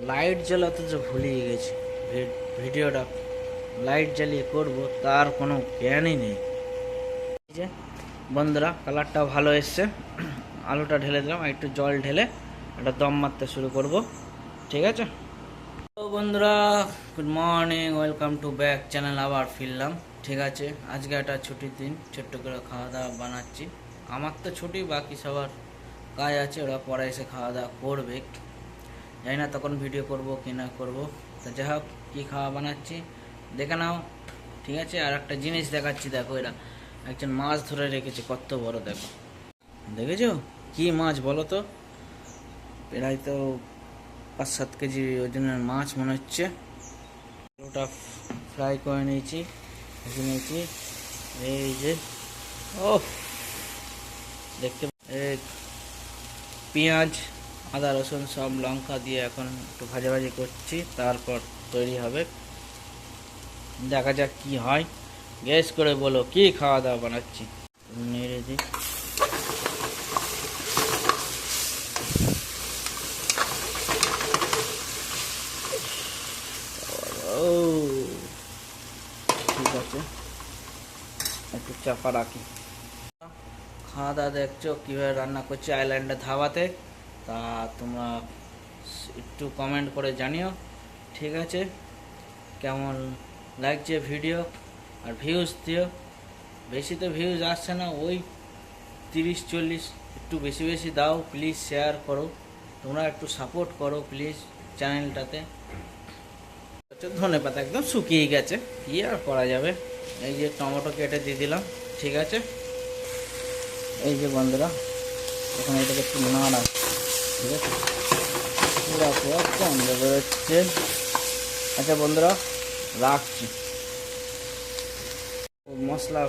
Light জ্বালাতে যে ভুলিয়ে গেছি। ভিডিওটা লাইট জ্বালিয়ে করব তার কোনো জ্ঞানই নেই। এই যে বন্ধুরা, কালারটাও ভালো এসছে। আলুটা ঢেলে দিলাম, আর একটু জল ঢেলে একটা দম মারতে শুরু করব। ঠিক আছে তো বন্ধুরা, good morning, welcome to back channel. আবার ফিরলাম। ঠিক আছে, আজকে একটা ছুটির দিন, ছোট্ট করে খাওয়া দাওয়া বানাচ্ছি। আমার তো ছুটি, বাকি সবার কাজ আছে, ওরা পরে এসে খাওয়া দাওয়া করবে। জানি না তখন ভিডিও করব কি না করবো। তা যাই হোক, কী খাওয়া বানাচ্ছি দেখে নাও। ঠিক আছে, আর একটা জিনিস দেখাচ্ছি, দেখো এরা একজন মাছ ধরে রেখেছে, কত বড় দেখো। দেখেছো কি মাছ বলো তো? প্রায় তো 5-7 কেজি ওজনের মাছ মনে হচ্ছে। আলুটা ফ্রাই করে নিয়েছি, ভেজে নিয়েছি। এই যে ও দেখতে, পেঁয়াজ, আদা, রসুন, সব লঙ্কা দিয়ে এখন একটু ভাজা ভাজি করছি, তারপর তৈরি হবে। দেখা যাক কি হয়। গ্যাস করে বলো কি খাওয়া দাওয়া বানাচ্ছি। নেড়ে দিই। ও ঠিক আছে, একটু চাপা রাখি। খাওয়া দাওয়া দেখছো কীভাবে রান্না করছি আইল্যান্ডের ধাবাতে। তা তোমরা একটু কমেন্ট করে জানিও। ঠিক আছে, কেমন লাগছে ভিডিও, আর ভিউজ দিও। বেশি তো ভিউজ আসছে না, ওই 30-40, একটু বেশি বেশি দাও প্লিজ। শেয়ার করো, তোমরা একটু সাপোর্ট করো প্লিজ চ্যানেলটাতে। ধনেপাতা একদম শুকিয়ে গেছে, কি আর করা যাবে। এই যে টমেটো কেটে দিয়ে দিলাম। ঠিক আছে, এই যে বন্ধুরা, এখন এটাকে একটু নাড়া। ঠিক আছে, পুরা পুরো গন্ধ বেরোচ্ছে। আচ্ছা বন্ধুরা, রাখছি। মশলা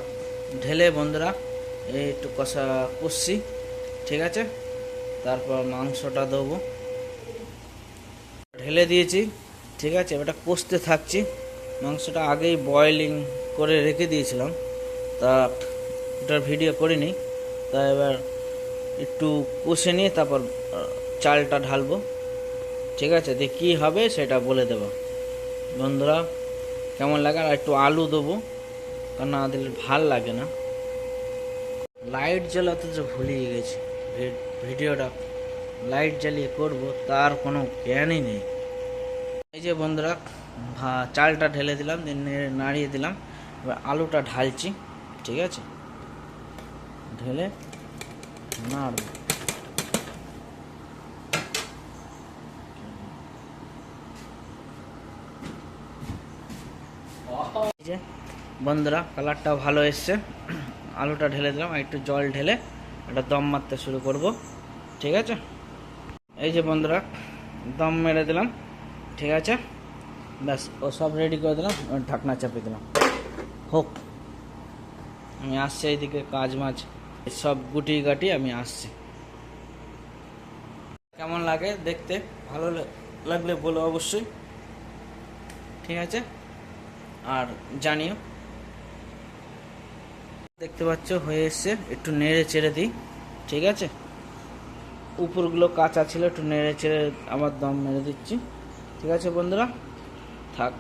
ঢেলে বন্ধুরা এই একটু কষছি। ঠিক আছে, তারপর মাংসটা দেবো, ঢেলে দিয়েছি। ঠিক আছে, ওটা কষতে থাকছি। মাংসটা আগেই বয়েলিং করে রেখে দিয়েছিলাম, তা ওটার ভিডিও করিনি। তা এবার একটু কষে নিয়ে তারপর চালটা ঢালবো। ঠিক আছে, দিয়ে কী হবে সেটা বলে দেবো বন্ধুরা। কেমন লাগে, আর একটু আলু দেবো, কারণ না দিলে ভাল লাগে না। লাইট জ্বালাতে যে ভুলিয়ে গেছি। ভিডিওটা লাইট জ্বালিয়ে করব তার কোনো জ্ঞানই নেই। এই যে বন্ধুরা, চালটা ঢেলে দিলাম, নাড়িয়ে দিলাম। এবার আলুটা ঢালছি। ঠিক আছে, ঢেলে নাড়ব। এই যে বন্ধুরা, কালারটাও ভালো এসছে। আলুটা ঢেলে দিলাম, আর একটু জল ঢেলে একটা দম মারতে শুরু করব। ঠিক আছে, এই যে বন্ধুরা, দম মেরে দিলাম। ঠিক আছে, ব্যাস ও সব রেডি করে দিলাম, ঢাকনা চাপিয়ে দিলাম। হোক, আমি আসছি এইদিকে, কাজ মাছ সব গুটি গাটি আমি আসছি। কেমন লাগে দেখতে, ভালো লাগলে বলো অবশ্যই। ঠিক আছে, আর জানিও। দেখতে পাচ্ছ হয়ে এসছে, একটু নেড়ে চেড়ে দিই। ঠিক আছে, উপরগুলো কাঁচা ছিল, একটু নেড়ে চেড়ে আবার দম মেরে দিচ্ছি। ঠিক আছে বন্ধুরা, থাক।